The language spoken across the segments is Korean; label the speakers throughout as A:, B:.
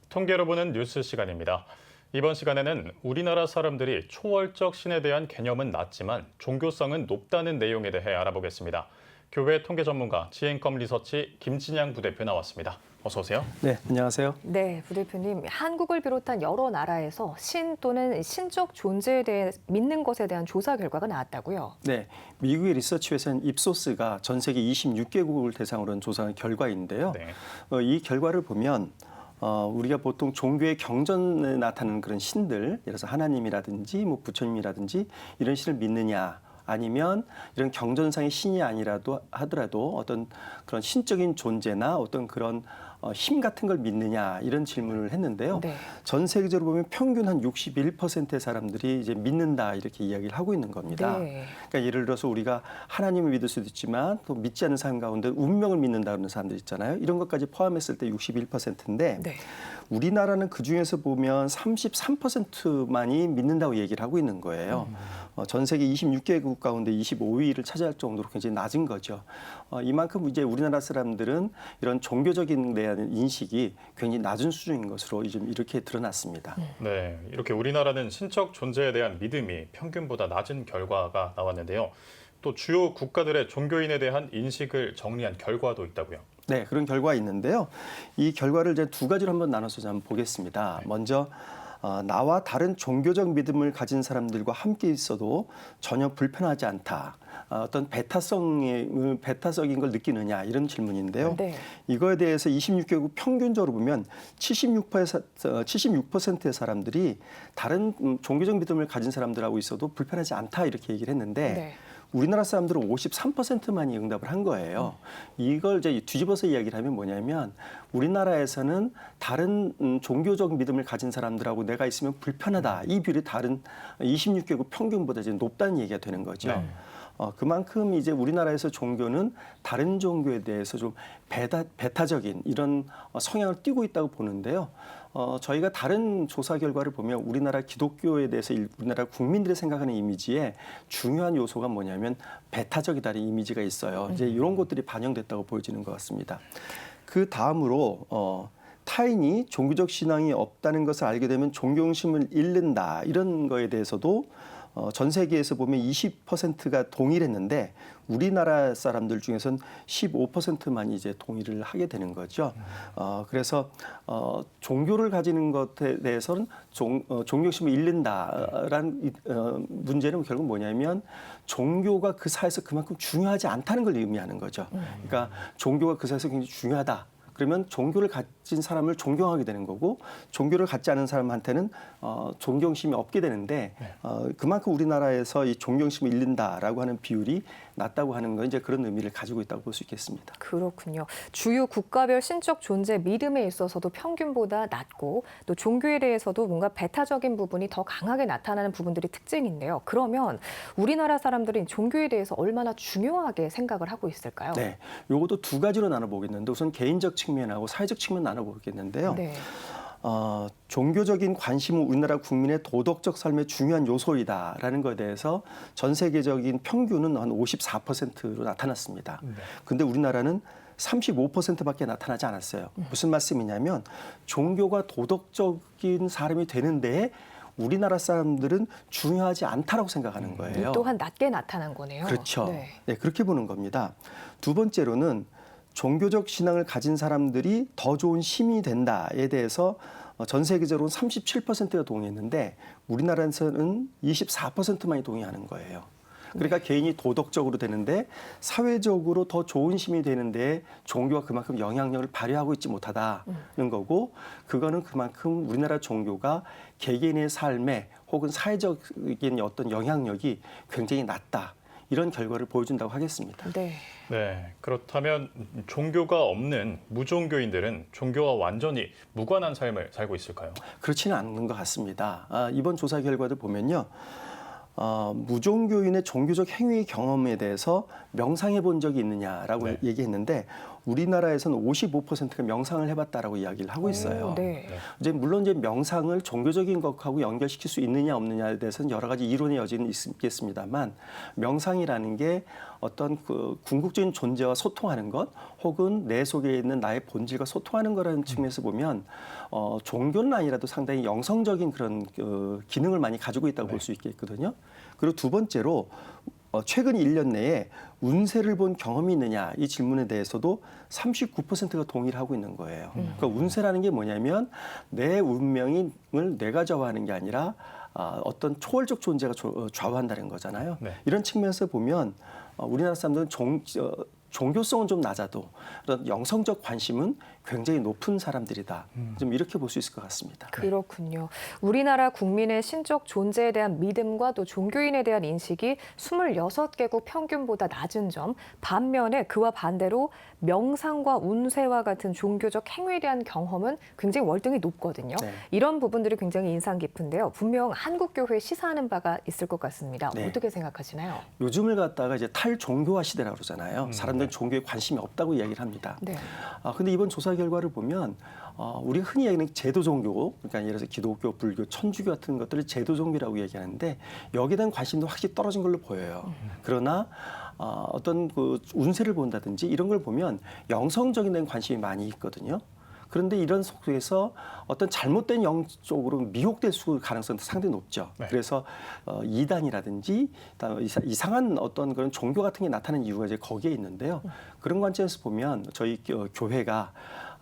A: 통계로 보는 뉴스 시간입니다. 이번 시간에는 우리나라 사람들이 초월적 신에 대한 개념은 낮지만 종교성은 높다는 내용에 대해 알아보겠습니다. 교회 통계 전문가 지앤컴 리서치 김진양 부대표 나왔습니다. 어서 오세요.
B: 네, 안녕하세요.
C: 네, 부대표님. 한국을 비롯한 여러 나라에서 신 또는 신적 존재에 대해 믿는 것에 대한 조사 결과가 나왔다고요?
B: 네, 미국의 리서치 회사인 입소스가 전 세계 26개국을 대상으로 한 조사한 결과인데요.
A: 네.
B: 이 결과를 보면 우리가 보통 종교의 경전에 나타나는 그런 신들, 예를 들어서 하나님이라든지 뭐 부처님이라든지 이런 신을 믿느냐, 아니면 이런 경전상의 신이 아니라도 하더라도 어떤 그런 신적인 존재나 어떤 그런 힘 같은 걸 믿느냐 이런 질문을 했는데요.
C: 네.
B: 전 세계적으로 보면 평균 한 61%의 사람들이 이제 믿는다 이렇게 이야기를 하고 있는 겁니다.
C: 네.
B: 그러니까 예를 들어서 우리가 하나님을 믿을 수도 있지만 또 믿지 않는 사람 가운데 운명을 믿는다 그러는 사람들 있잖아요. 이런 것까지 포함했을 때 61%인데
C: 네.
B: 우리나라는 그중에서 보면 33%만이 믿는다고 얘기를 하고 있는 거예요. 전 세계 26개국 가운데 25위를 차지할 정도로 굉장히 낮은 거죠. 이만큼 이제 우리나라 사람들은 이런 종교적인 데 대한 인식이 굉장히 낮은 수준인 것으로 좀 이렇게 드러났습니다.
A: 네, 이렇게 우리나라는 신적 존재에 대한 믿음이 평균보다 낮은 결과가 나왔는데요. 또 주요 국가들의 종교인에 대한 인식을 정리한 결과도 있다고요.
B: 네, 그런 결과가 있는데요. 이 결과를 이제 두 가지로 한번 나눠서 한번 보겠습니다. 먼저 나와 다른 종교적 믿음을 가진 사람들과 함께 있어도 전혀 불편하지 않다. 어떤 배타적인 걸 느끼느냐 이런 질문인데요.
C: 네.
B: 이거에 대해서 26개국 평균적으로 보면 76%의 사람들이 다른 종교적 믿음을 가진 사람들하고 있어도 불편하지 않다 이렇게 얘기를 했는데
C: 네.
B: 우리나라 사람들은 53%만이 응답을 한 거예요. 이걸 이제 뒤집어서 이야기를 하면 뭐냐면 우리나라에서는 다른 종교적 믿음을 가진 사람들하고 내가 있으면 불편하다. 이 비율이 다른 26개국 평균보다 이제 높다는 얘기가 되는 거죠.
A: 네.
B: 그만큼 이제 우리나라에서 종교는 다른 종교에 대해서 좀 배타적인 이런 성향을 띠고 있다고 보는데요. 저희가 다른 조사 결과를 보면 우리나라 기독교에 대해서 우리나라 국민들이 생각하는 이미지에 중요한 요소가 뭐냐면 배타적이다는 이미지가 있어요. 이제 이런 것들이 반영됐다고 보여지는 것 같습니다. 그 다음으로 타인이 종교적 신앙이 없다는 것을 알게 되면 존경심을 잃는다 이런 거에 대해서도 전 세계에서 보면 20%가 동의를 했는데 우리나라 사람들 중에서는 15%만이 이제 동의를 하게 되는 거죠. 그래서 종교를 가지는 것에 대해서는 존경심을 잃는다라는 문제는 결국 뭐냐면 종교가 그 사회에서 그만큼 중요하지 않다는 걸 의미하는 거죠. 그러니까 종교가 그 사회에서 굉장히 중요하다. 그러면 종교를 가진 사람을 존경하게 되는 거고 종교를 갖지 않은 사람한테는 존경심이 없게 되는데 그만큼 우리나라에서 이 존경심을 잃는다라고 하는 비율이 낮다고 하는 건 이제 그런 의미를 가지고 있다고 볼 수 있겠습니다.
C: 그렇군요. 주요 국가별 신적 존재 믿음에 있어서도 평균보다 낮고 또 종교에 대해서도 뭔가 배타적인 부분이 더 강하게 나타나는 부분들이 특징인데요. 그러면 우리나라 사람들은 종교에 대해서 얼마나 중요하게 생각을 하고 있을까요?
B: 네, 요것도 두 가지로 나눠보겠는데 우선 개인적 측면하고 사회적 측면 나눠보겠는데요.
C: 네.
B: 종교적인 관심은 우리나라 국민의 도덕적 삶의 중요한 요소이다라는 것에 대해서 전 세계적인 평균은 한 54%로 나타났습니다. 근데 우리나라는 35%밖에 나타나지 않았어요. 무슨 말씀이냐면 종교가 도덕적인 사람이 되는데 우리나라 사람들은 중요하지 않다라고 생각하는 거예요.
C: 또한 낮게 나타난 거네요.
B: 그렇죠.
C: 네.
B: 네, 그렇게 보는 겁니다. 두 번째로는 종교적 신앙을 가진 사람들이 더 좋은 힘이 된다에 대해서 전 세계적으로 37%가 동의했는데 우리나라에서는 24%만이 동의하는 거예요. 그러니까 개인이 도덕적으로 되는데 사회적으로 더 좋은 힘이 되는데 종교가 그만큼 영향력을 발휘하고 있지 못하다는 거고 그거는 그만큼 우리나라 종교가 개개인의 삶에 혹은 사회적인 어떤 영향력이 굉장히 낮다. 이런 결과를 보여준다고 하겠습니다.
C: 네.
A: 네, 그렇다면 종교가 없는 무종교인들은 종교와 완전히 무관한 삶을 살고 있을까요?
B: 그렇지는 않은 것 같습니다. 이번 조사 결과를 보면요. 무종교인의 종교적 행위 경험에 대해서 명상해 본 적이 있느냐라고
A: 네.
B: 얘기했는데 우리나라에서는 55%가 명상을 해봤다라고 이야기를 하고 있어요.
C: 네.
B: 이제 물론 이제 명상을 종교적인 것하고 연결시킬 수 있느냐 없느냐에 대해서는 여러 가지 이론의 여지는 있겠습니다만 명상이라는 게 어떤 그 궁극적인 존재와 소통하는 것 혹은 내 속에 있는 나의 본질과 소통하는 거라는 측면에서 보면 종교는 아니라도 상당히 영성적인 그런 기능을 많이 가지고 있다고 볼 수 있겠거든요. 그리고 두 번째로 최근 1년 내에 운세를 본 경험이 있느냐 이 질문에 대해서도 39%가 동의를 하고 있는 거예요. 그러니까 운세라는 게 뭐냐면 내 운명을 내가 좌우하는 게 아니라 어떤 초월적 존재가 좌우한다는 거잖아요.
A: 네.
B: 이런 측면에서 보면 우리나라 사람들은 종교성은 좀 낮아도 그런 영성적 관심은 굉장히 높은 사람들이다. 좀 이렇게 볼 수 있을 것 같습니다.
C: 그렇군요. 우리나라 국민의 신적 존재에 대한 믿음과 또 종교인에 대한 인식이 26개국 평균보다 낮은 점, 반면에 그와 반대로 명상과 운세와 같은 종교적 행위에 대한 경험은 굉장히 월등히 높거든요.
B: 네.
C: 이런 부분들이 굉장히 인상 깊은데요. 분명 한국교회에 시사하는 바가 있을 것 같습니다.
B: 네.
C: 어떻게 생각하시나요?
B: 요즘을 갖다가 이제 탈종교화 시대라고 그러잖아요. 사람들은 종교에 관심이 없다고 이야기를 합니다.
C: 네.
B: 근데 이번 조사 결과를 보면 우리가 흔히 얘기하는 제도 종교, 그러니까 예를 들어서 기독교, 불교, 천주교 같은 것들을 제도 종교라고 얘기하는데 여기에 대한 관심도 확실히 떨어진 걸로 보여요. 그러나 어떤 그 운세를 본다든지 이런 걸 보면 영성적인 데는 관심이 많이 있거든요. 그런데 이런 속에서 어떤 잘못된 영 쪽으로 미혹될 가능성도 상당히 높죠.
A: 네.
B: 그래서 이단이라든지 이상한 어떤 그런 종교 같은 게 나타나는 이유가 이제 거기에 있는데요. 그런 관점에서 보면 저희 교회가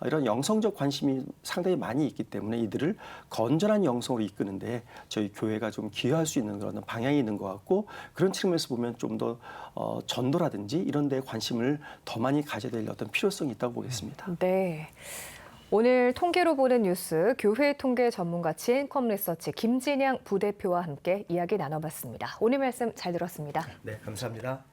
B: 이런 영성적 관심이 상당히 많이 있기 때문에 이들을 건전한 영성으로 이끄는데 저희 교회가 좀 기여할 수 있는 그런 방향이 있는 것 같고 그런 측면에서 보면 좀 더 전도라든지 이런 데에 관심을 더 많이 가져야 될 어떤 필요성이 있다고 보겠습니다.
C: 네. 오늘 통계로 보는 뉴스 교회 통계 전문가 GN컴 리서치 김진양 부대표와 함께 이야기 나눠봤습니다. 오늘 말씀 잘 들었습니다.
B: 네, 감사합니다.